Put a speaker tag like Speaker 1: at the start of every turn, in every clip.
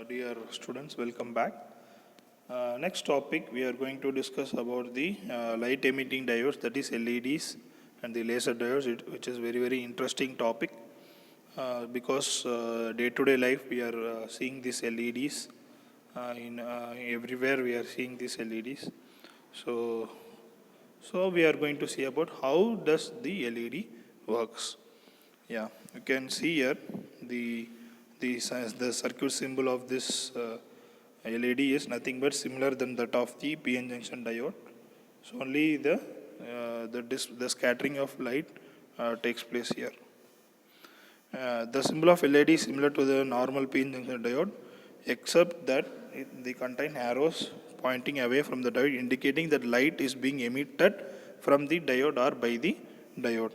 Speaker 1: Dear students, welcome back. Next topic, we are going to discuss about the light emitting diodes, that is LEDs, and the laser diodes, which is very interesting topic because day-to-day life we are seeing these LEDs in everywhere. We are seeing these LEDs. So, so we are going to see about how does the LED works. Yeah, you can see here the the circuit symbol of this LED is nothing but similar than that of the PN junction diode. So only the scattering of light takes place here. The symbol of LED is similar to the normal PN junction diode, except that they contain arrows pointing away from the diode, indicating that light is being emitted from the diode or by the diode.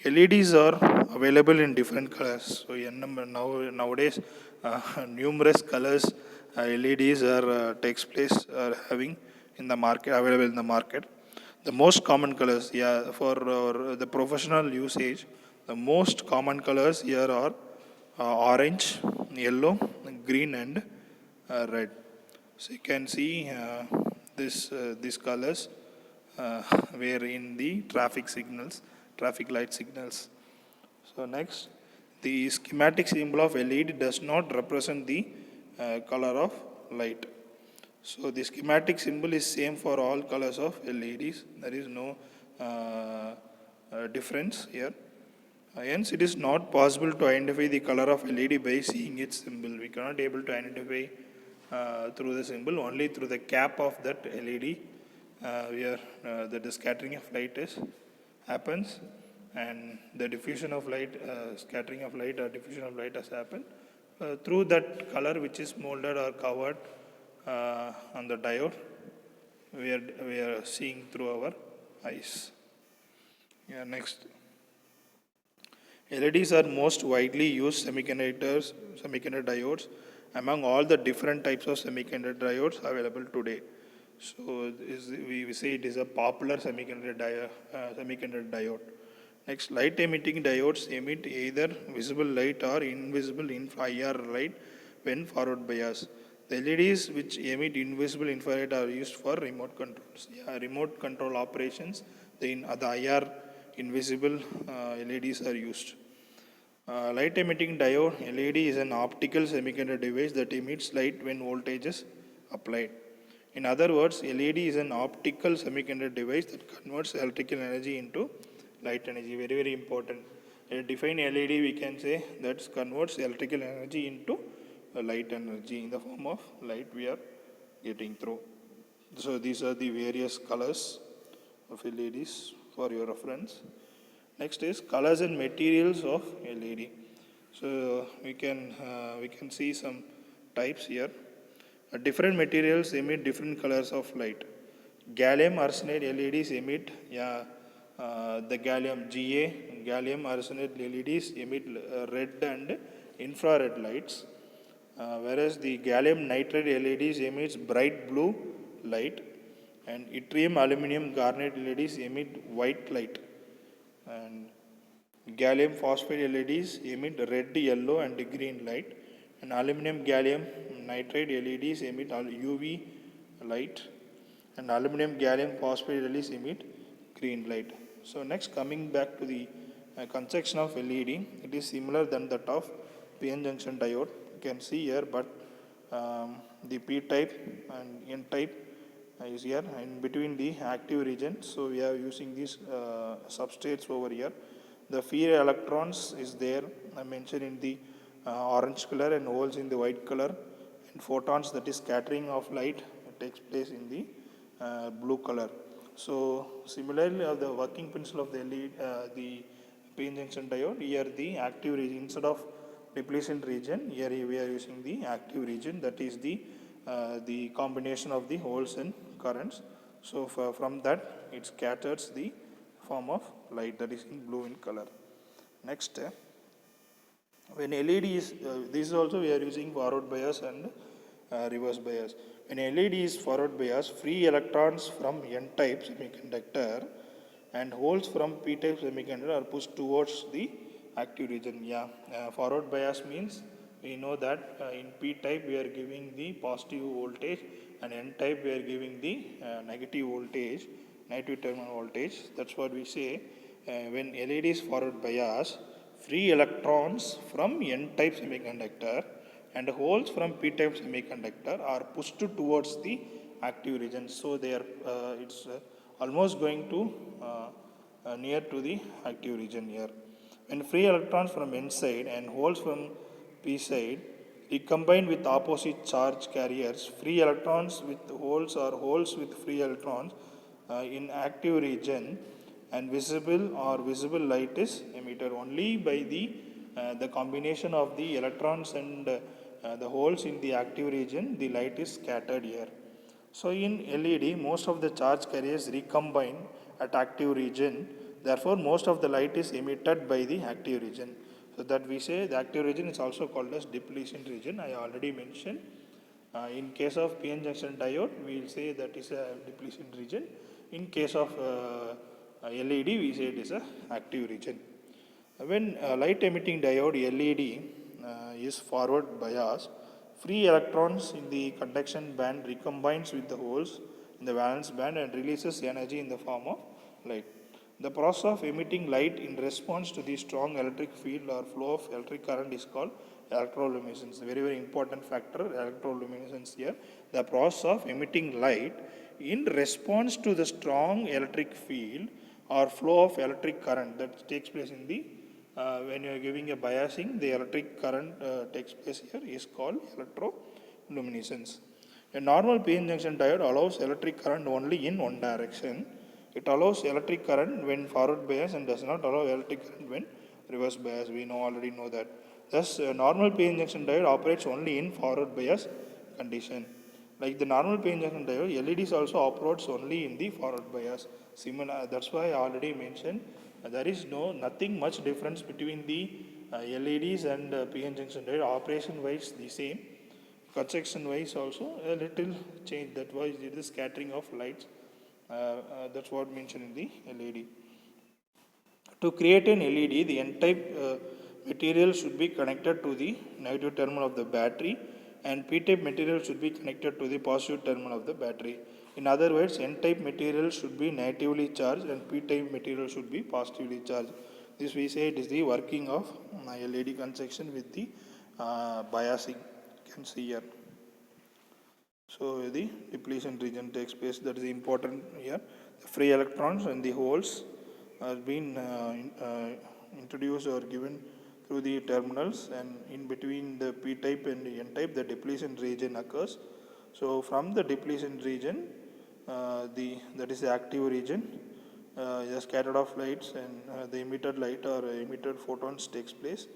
Speaker 1: LEDs are available in different colors. So nowadays, numerous colors LEDs takes place having in the market, available in the market. The most common colors, yeah, for the professional usage, the most common colors here are orange, yellow, green, and red. So you can see these colors were in the traffic light signals. So next, the schematic symbol of LED does not represent the color of light. So the schematic symbol is same for all colors of LEDs. There is no difference here. Hence, it is not possible to identify the color of LED by seeing its symbol. We cannot able to identify through the symbol, only through the cap of that LED, where the scattering of light happens, and the diffusion of light, scattering of light or diffusion of light has happened through that color which is molded or covered on the diode. We are seeing through our eyes. Yeah, next. LEDs are most widely used semiconductor diodes among all the different types of semiconductor diodes available today. So we say it is a popular semiconductor diode. Next, light emitting diodes emit either visible light or invisible IR light when forward bias. The LEDs which emit invisible infrared are used for remote controls. Yeah, remote control operations, the IR invisible LEDs are used. Light emitting diode LED is an optical semiconductor device that emits light when voltage is applied. In other words, LED is an optical semiconductor device that converts electrical energy into light energy. Very important. Define LED, we can say that converts electrical energy into light energy in the form of light we are getting through. So these are the various colors of LEDs for your reference. Next is colors and materials of LED. So we can see some types here. Different materials emit different colors of light. Gallium arsenide LEDs emit the gallium arsenide LEDs emit red and infrared lights, whereas the gallium nitride LEDs emits bright blue light, and yttrium aluminum garnet LEDs emit white light, and gallium phosphide LEDs emit red, yellow, and green light, and aluminum gallium nitride LEDs emit UV light, and aluminum gallium phosphide LEDs emit green light. So next, coming back to the construction of LED, it is similar than that of PN junction diode. You can see here, but the P type and N type is here in between the active region. So we are using these substrates over here. The free electrons is there, I mentioned in the orange color, and holes in the white color, and photons, that is scattering of light, takes place in the blue color. So similarly, the working principle of the LED, the PN junction diode, here the active region, instead of depletion region, here we are using the active region, that is the combination of the holes and currents. So from that, it scatters the form of light, that is in blue in color. Next, when LED is, this is also we are using forward bias and reverse bias. When LED is forward bias, free electrons from N type semiconductor and holes from P type semiconductor are pushed towards the active region. Yeah, forward bias means we know that in p-type we are giving the positive voltage and n-type we are giving the negative voltage, negative terminal voltage. That's what we say. When LED is forward bias, free electrons from n-type semiconductor and holes from p-type semiconductor are pushed towards the active region. So they are it's almost going to near to the active region here. When free electrons from n side and holes from p side recombine with opposite charge carriers, free electrons with holes or holes with free electrons in active region, and visible light is emitted only by the combination of the electrons and the holes in the active region. The light is scattered here. So in LED, most of the charge carriers recombine at active region. Therefore, most of the light is emitted by the active region. So that we say the active region is also called as depletion region. I already mentioned. In case of PN junction diode, we will say that is a depletion region. In case of LED, we say it is a active region. When light emitting diode LED is forward biased, free electrons in the conduction band recombines with the holes in the valence band and releases energy in the form of light. The process of emitting light in response to the strong electric field or flow of electric current is called electroluminescence. Very, very important factor, electroluminescence here. The process of emitting light in response to the strong electric field or flow of electric current that takes place in the when you are giving a biasing, the electric current takes place here is called electroluminescence. A normal PN junction diode allows electric current only in one direction. It allows electric current when forward bias and does not allow electric current when reverse bias. We already know that. Thus, a normal PN junction diode operates only in forward bias condition. Like the normal PN junction diode, LEDs also operates only in the forward bias. Similar, that's why I already mentioned there is nothing much difference between the LEDs and PN junction diode. Operation wise the same, construction wise also a little change. That was the scattering of lights. That's what mentioned in the LED. To create an LED, the N-type material should be connected to the negative terminal of the battery, and P-type material should be connected to the positive terminal of the battery. In other words, N-type material should be negatively charged and P-type material should be positively charged. This we say it is the working of LED construction with the biasing. You can see here. So the depletion region takes place. That is important here. The free electrons and the holes are being introduced or given through the terminals, and in between the P-type and the N-type, the depletion region occurs. So from the depletion region, that is the active region, the scattered off lights and the emitted light or emitted photons takes place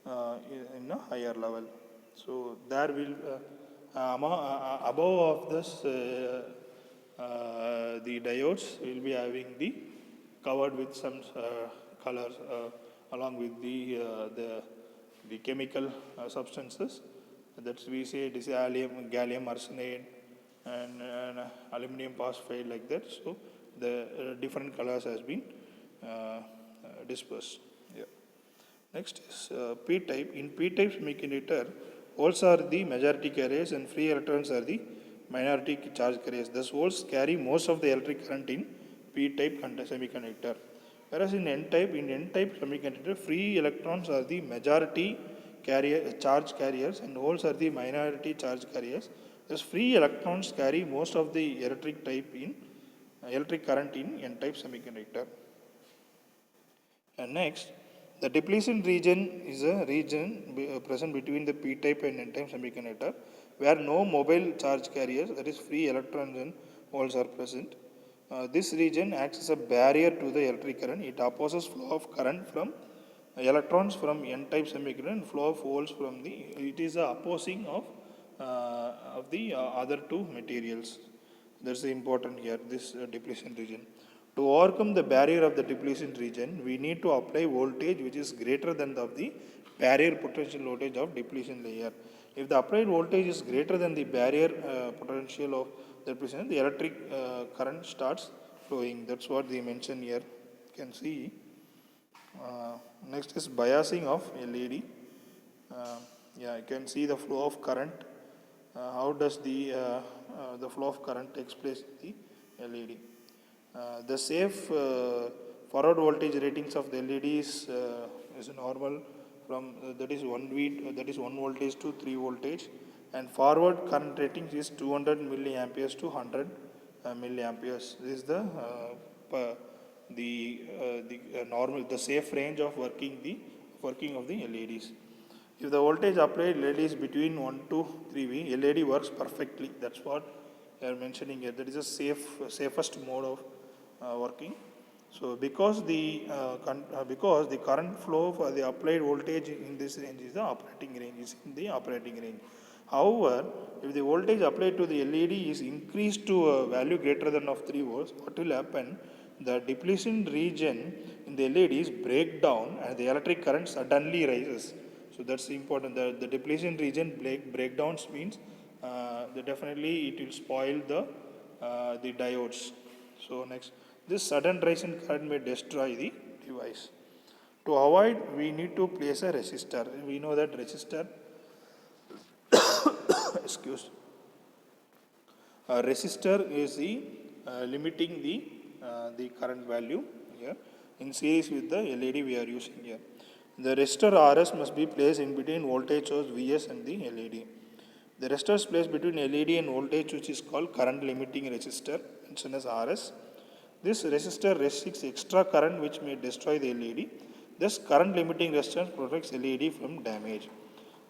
Speaker 1: in a higher level. So there will above of this the diodes will be having the covered with some colors along with the chemical substances. That's we say it is gallium arsenide and aluminum phosphide like that. So the different colors has been dispersed. Yeah. Next is P-type. In P-type semiconductor, holes are the majority carriers and free electrons are the minority charge carriers. Thus, holes carry most of the electric current in P-type semiconductor. Whereas in N-type semiconductor, free electrons are the majority charge carriers and holes are the minority charge carriers. Thus, free electrons carry most of the electric current in N-type semiconductor. And next, the depletion region is a region present between the P-type and N-type semiconductor where no mobile charge carriers, that is free electrons and holes are present. This region acts as a barrier to the electric current. It opposes flow of current from electrons from N-type semiconductor and flow of holes from it is the opposing of the other two materials. That's important here, this depletion region. To overcome the barrier of the depletion region, we need to apply voltage which is greater than the barrier potential voltage of depletion layer. If the applied voltage is greater than the barrier potential of depletion, the electric current starts flowing. That's what they mention here. You can see. Next is biasing of LED. Yeah, you can see the flow of current. How does the flow of current takes place in the LED? The safe forward voltage ratings of the LED is normal from that is 1 V that is 1 voltage to 3 voltage, and forward current ratings is 200 milliamperes to 100 milliamperes. This is the normal the safe range of working of the LEDs. If the voltage applied LED is between 1 to 3 V, LED works perfectly. That's what they are mentioning here. That is a safest mode of working. So because the current flow for the applied voltage in this range is the operating range. However, if the voltage applied to the LED is increased to a value greater than of 3 volts, what will happen? The depletion region in the LEDs break down and the electric current suddenly rises. So that's important. The depletion region breakdowns means definitely it will spoil the diodes. So next, this sudden rise in current may destroy the device. To avoid, we need to place a resistor. We know that resistor, excuse, resistor is the limiting the current value here in series with the LED we are using here. The resistor RS must be placed in between voltage source Vs and the LED. The resistor is placed between LED and voltage, which is called current limiting resistor, mentioned as RS. This resistor restricts extra current which may destroy the LED. Thus, current limiting resistance protects LED from damage.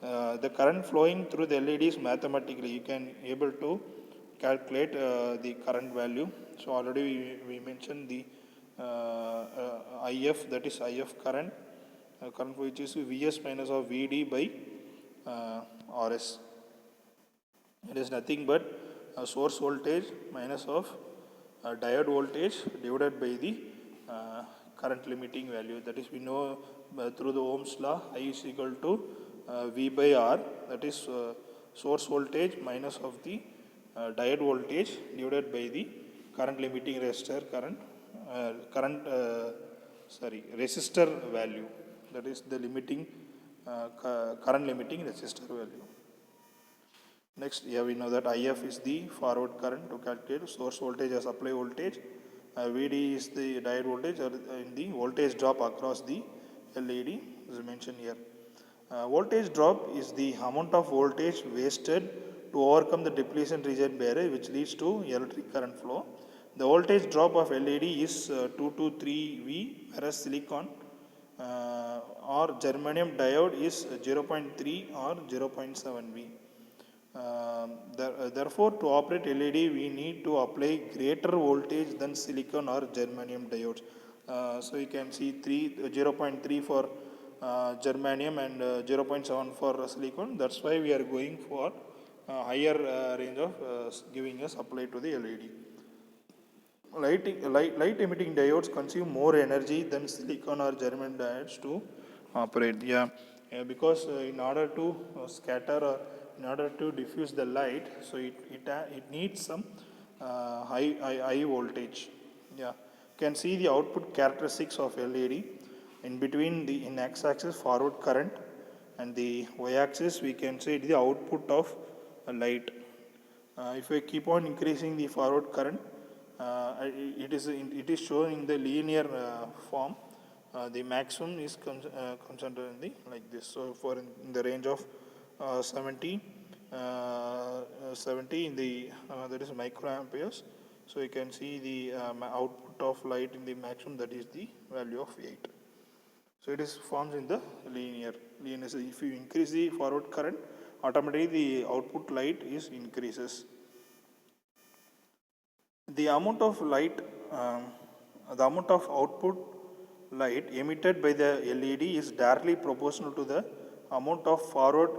Speaker 1: The current flowing through the LED is mathematically, you can able to calculate the current value. So already we mentioned the IF, that is IF current, current which is Vs minus of Vd by RS. It is nothing but source voltage minus of diode voltage divided by the current limiting value. That is, we know through the Ohm's law, I is equal to V by R, that is source voltage minus of the diode voltage divided by the current limiting resistor resistor value. That is the limiting current limiting resistor value. Next, yeah, we know that IF is the forward current to calculate source voltage as supply voltage. VD is the diode voltage or in the voltage drop across the LED as mentioned here. Voltage drop is the amount of voltage wasted to overcome the depletion region barrier which leads to electric current flow. The voltage drop of LED is 2 to 3 V, whereas silicon or germanium diode is 0.3 or 0.7 V. Therefore, to operate LED, we need to apply greater voltage than silicon or germanium diodes. So you can see 0.3 for germanium and 0.7 for silicon. That's why we are going for higher range of giving a supply to the LED. Light emitting diodes consume more energy than silicon or germanium diodes to operate. Because in order to scatter or in order to diffuse the light, so it needs some high voltage. Yeah, you can see the output characteristics of LED. In between the in x-axis forward current and the y-axis we can say the output of light. If we keep on increasing the forward current, it is shown in the linear form. The maximum is concentrated in the like this. So for in the range of 70 in the that is microamperes. So you can see the output of light in the maximum, that is the value of 8. So it is forms in the linear. So if you increase the forward current, automatically the output light is increases. The amount of light, the amount of output light emitted by the LED is directly proportional to the amount of forward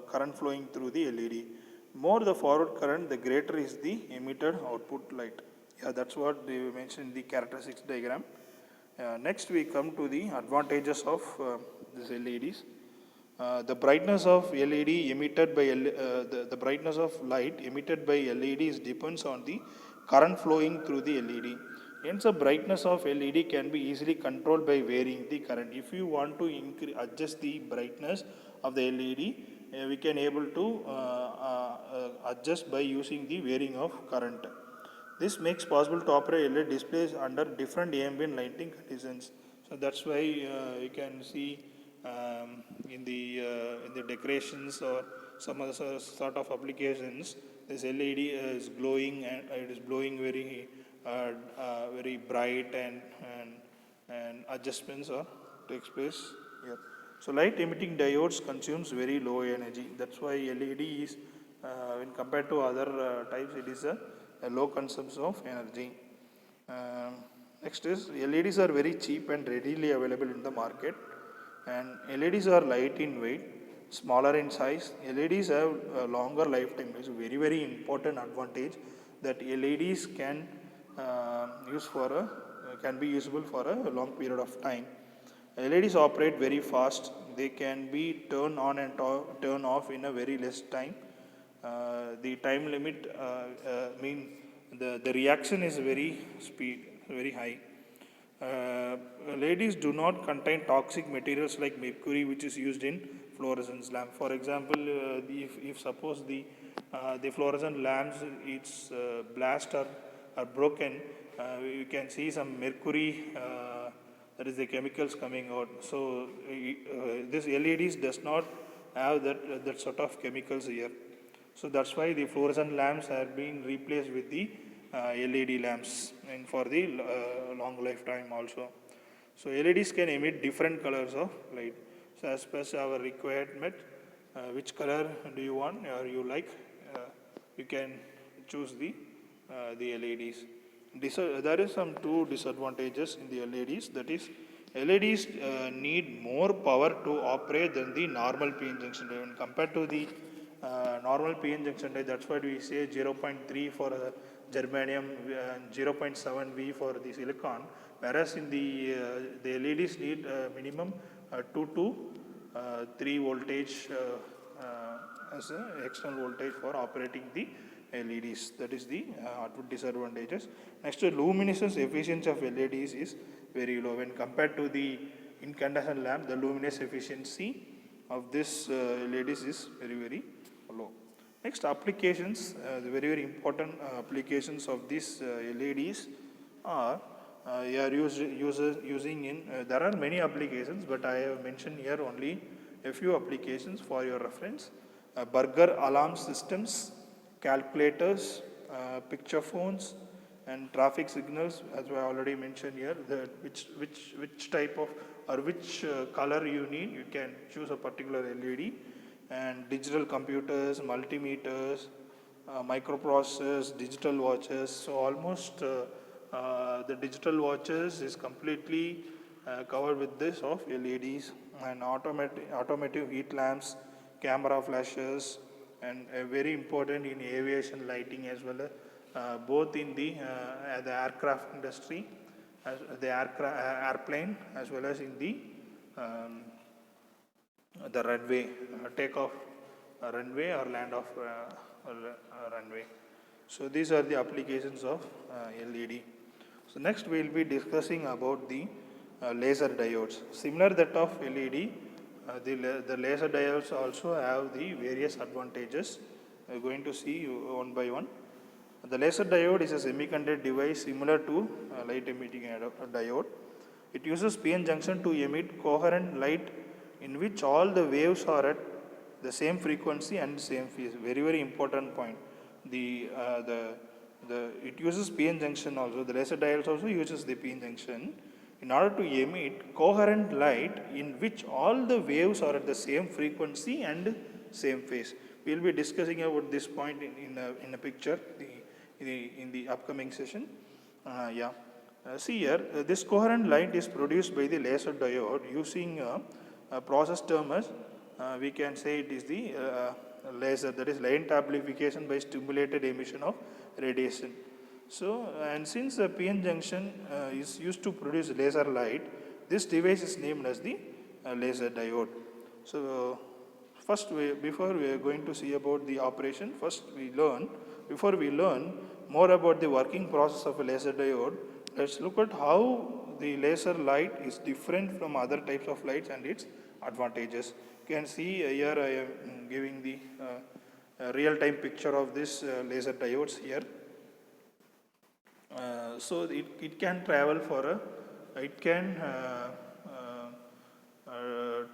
Speaker 1: current flowing through the LED. More the forward current, the greater is the emitted output light. Yeah, that's what they mentioned in the characteristics diagram. Next, we come to the advantages of these LEDs. The brightness of LED emitted by the brightness of light emitted by LEDs depends on the current flowing through the LED. Hence, the brightness of LED can be easily controlled by varying the current. If you want to adjust the brightness of the LED, we can able to adjust by using the varying of current. This makes possible to operate LED displays under different ambient lighting conditions. So that's why you can see in the decorations or some other sort of applications, this LED is glowing and it is glowing very bright and adjustments are takes place here. So light emitting diodes consumes very low energy. That's why LED is when compared to other types, it is a low consumption of energy. Um, Next is LEDs are very cheap and readily available in the market, and LEDs are light in weight, smaller in size. LEDs have a longer lifetime. It's a very important advantage that LEDs can can be usable for a long period of time. LEDs operate very fast. They can be turned on and turn off in a very less time. The time limit mean the reaction is very high. LEDs do not contain toxic materials like mercury, which is used in fluorescence lamp. For example, if suppose the fluorescent lamps its blast or broken, you can see some mercury. That is the chemicals coming out. So this LEDs does not have that sort of chemicals here. So that's why the fluorescent lamps are being replaced with the LED lamps and for the long lifetime also. So LEDs can emit different colors of light. So as per our requirement, which color do you want or you like, you can choose the LEDs. There is some two disadvantages in the LEDs. That is, LEDs need more power to operate than the normal PN junction drive. When compared to the normal PN junction drive, that's what we say 0.3 for germanium and 0.7 V for the silicon. Whereas in the LEDs need minimum 2 to 3 voltage as an external voltage for operating the LEDs. That is the disadvantages. Next, luminescence efficiency of LEDs is very low when compared to the incandescent lamp. The luminous efficiency of this LEDs is very low. Next, applications. The very important applications of these LEDs are you are using in. There are many applications, but I have mentioned here only a few applications for your reference. Burglar alarm systems, calculators, picture phones, and traffic signals. As I already mentioned here, which type of or which color you need, you can choose a particular LED. And digital computers, multimeters, microprocessors, digital watches. So almost the digital watches is completely covered with this of LEDs, and automotive heat lamps, camera flashes, and very important in aviation lighting as well, both in the aircraft industry, as the airplane, as well as in the runway, takeoff runway or land off runway. So these are the applications of LED. So next we will be discussing about the laser diodes. Similar that of LED, the laser diodes also have the various advantages. We are going to see one by one. The laser diode is a semiconductor device similar to light emitting diode. It uses PN junction to emit coherent light in which all the waves are at the same frequency and same phase. Very important point. It uses PN junction also. The laser diodes also uses the PN junction in order to emit coherent light in which all the waves are at the same frequency and same phase. We will be discussing about this point in a picture in the upcoming session. See here, this coherent light is produced by the laser diode using a process term as we can say it is the laser, that is light amplification by stimulated emission of radiation. So, and since the PN junction is used to produce laser light, this device is named as the laser diode. So, before we are going to see about the operation, before we learn more about the working process of a laser diode, let's look at how the laser light is different from other types of lights and its advantages. You can see here I am giving the real-time picture of this laser diodes here. So it can travel for it can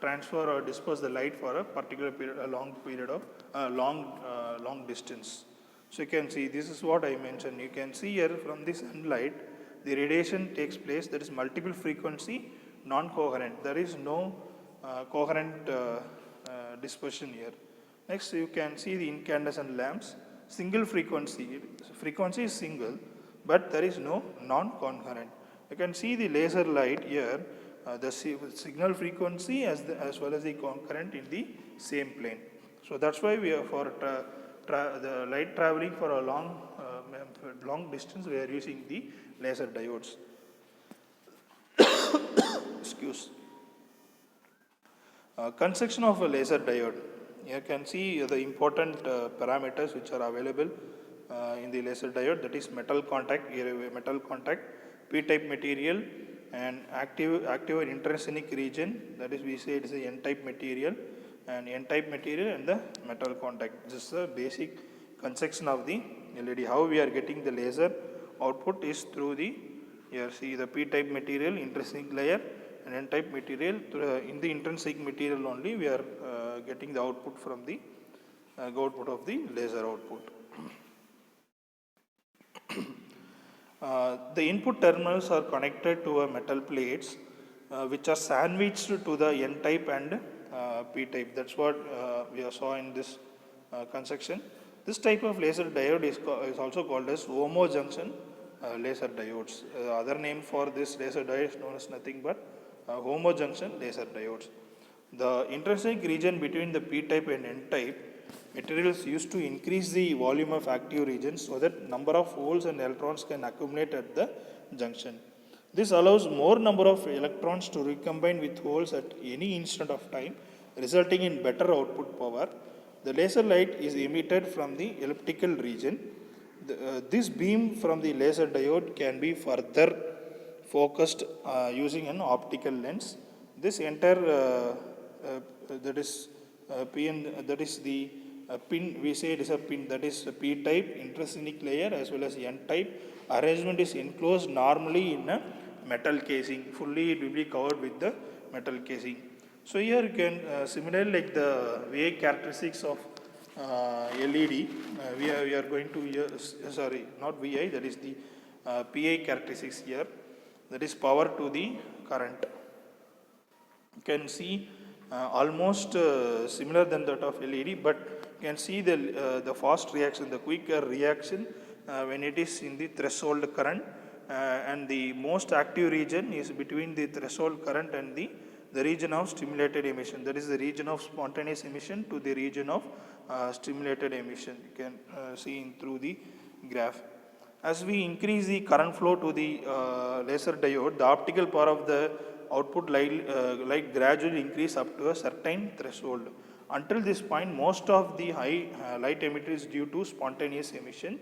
Speaker 1: transfer or disperse the light for a particular period, a long period of long distance. So you can see this is what I mentioned. You can see here from this sunlight, the radiation takes place. There is multiple frequency, non-coherent. There is no coherent dispersion here. Next, you can see the incandescent lamps, single frequency. Frequency is single, but there is no non-concurrent. You can see the laser light here, the signal frequency as well as the concurrent in the same plane. So that's why we are for the light traveling for a long distance, we are using the laser diodes. Excuse. Construction of a laser diode. You can see the important parameters which are available in the laser diode, that is metal contact, P-type material, and active and intrinsic region, that is we say it is a N-type material, and N-type material and the metal contact. This is the basic construction of the LED. How we are getting the laser output is through the, here see the P-type material, intrinsic layer, and N-type material. In the intrinsic material only we are getting the output from the output of the laser output. The input terminals are connected to a metal plates which are sandwiched to the N-type and P-type. That's what we saw in this construction. This type of laser diode is also called as homojunction laser diodes. Other name for this laser diode is known as nothing but homojunction laser diodes. The intrinsic region between the P-type and N-type materials used to increase the volume of active regions so that number of holes and electrons can accumulate at the junction. This allows more number of electrons to recombine with holes at any instant of time, resulting in better output power. The laser light is emitted from the elliptical region. This beam from the laser diode can be further focused using an optical lens. This entire that is the pin, we say it is a pin, that is a P-type intrinsic layer as well as N-type. Arrangement is enclosed normally in a metal casing. Fully it will be covered with the metal casing. So here you can similarly like the VI characteristics of LED, we are going to sorry, not VI, that is the PI characteristics here, that is power to the current. You can see almost similar than that of LED, but you can see the fast reaction, the quicker reaction when it is in the threshold current, and the most active region is between the threshold current and the region of stimulated emission. That is the region of spontaneous emission to the region of stimulated emission. You can see through the graph. As we increase the current flow to the laser diode, the optical power of the output light gradually increase up to a certain threshold. Until this point, most of the high light emitter is due to spontaneous emission.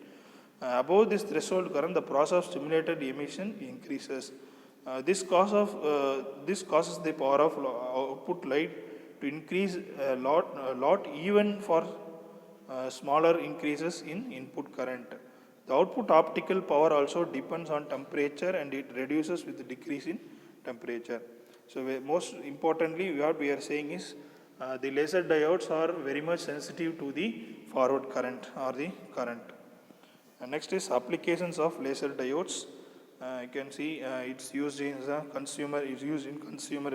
Speaker 1: Above this threshold current, the process of stimulated emission increases. This causes the power of output light to increase a lot even for smaller increases in input current. The output optical power also depends on temperature, and it reduces with the decrease in temperature. So most importantly, what we are saying is the laser diodes are very much sensitive to the forward current or the current. Next is applications of laser diodes. You can see it's used in consumer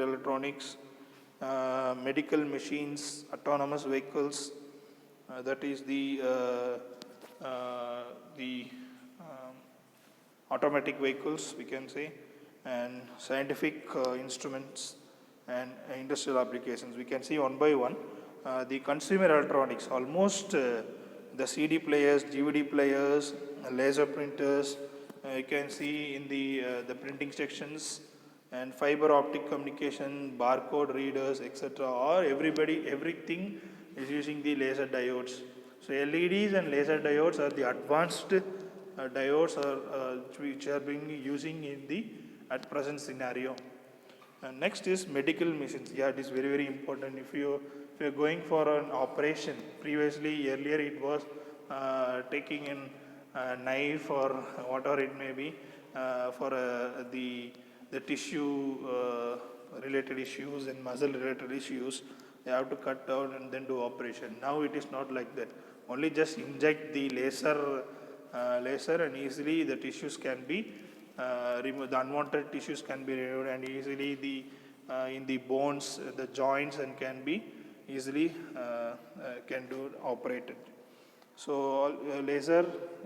Speaker 1: electronics, medical machines, autonomous vehicles. That is the automatic vehicles, we can say, and scientific instruments and industrial applications. We can see one by one. The consumer electronics, almost the CD players, DVD players, laser printers, you can see in the printing sections, and fiber optic communication, barcode readers, etc. Or everything is using the laser diodes. So LEDs and laser diodes are the advanced diodes which are being using in the at present scenario. Next is medical machines. Yeah, it is very, very important. If you're going for an operation, previously, earlier it was taking in a knife or whatever it may be for the tissue related issues and muscle related issues. They have to cut down and then do operation. Now it is not like that. Only just inject the laser and easily the tissues can be removed. The unwanted tissues can be removed and easily in the bones, the joints, and can be easily can do operated. So laser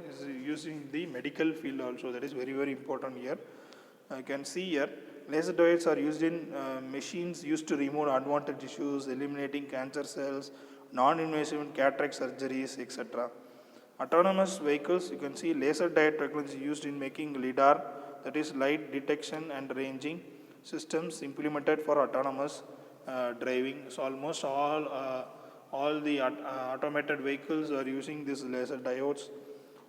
Speaker 1: is used in the medical field also. That is very, very important here. You can see here, laser diodes are used in machines used to remove unwanted tissues, eliminating cancer cells, non-invasive cataract surgeries, etc. Autonomous vehicles, you can see laser diode technology used in making LiDAR, that is light detection and ranging systems implemented for autonomous driving. So almost all the automated vehicles are using these laser diodes.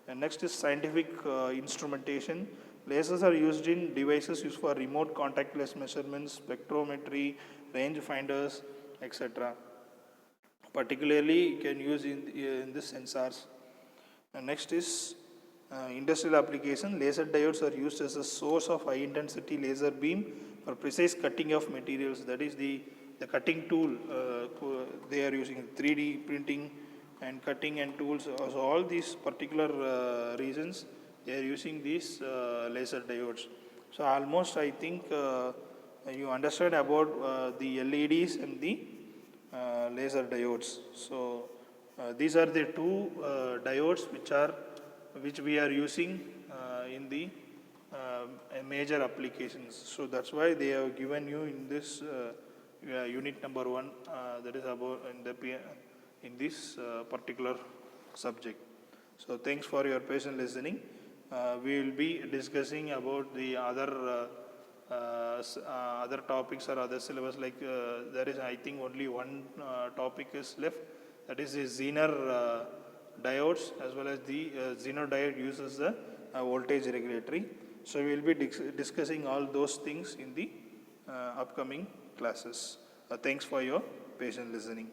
Speaker 1: And next is scientific instrumentation. Lasers are used in devices used for remote contactless measurements, spectrometry, range finders, etc. Particularly, you can use in the sensors. And next is industrial application. Laser diodes are used as a source of high intensity laser beam for precise cutting of materials. That is the cutting tool they are using, 3D printing and cutting and tools. So all these particular reasons they are using these laser diodes. So almost I think you understand about the LEDs and the laser diodes. So these are the two diodes which we are using in the major applications. So that's why they have given you in this unit number 1, that is about in this particular subject. So thanks for your patient listening. We will be discussing about the other topics or other syllabus, like there is, I think, only one topic is left, that is the Zener diodes, as well as the Zener diode uses the voltage regulatory. So we will be discussing all those things in the upcoming classes. Thanks for your patient listening.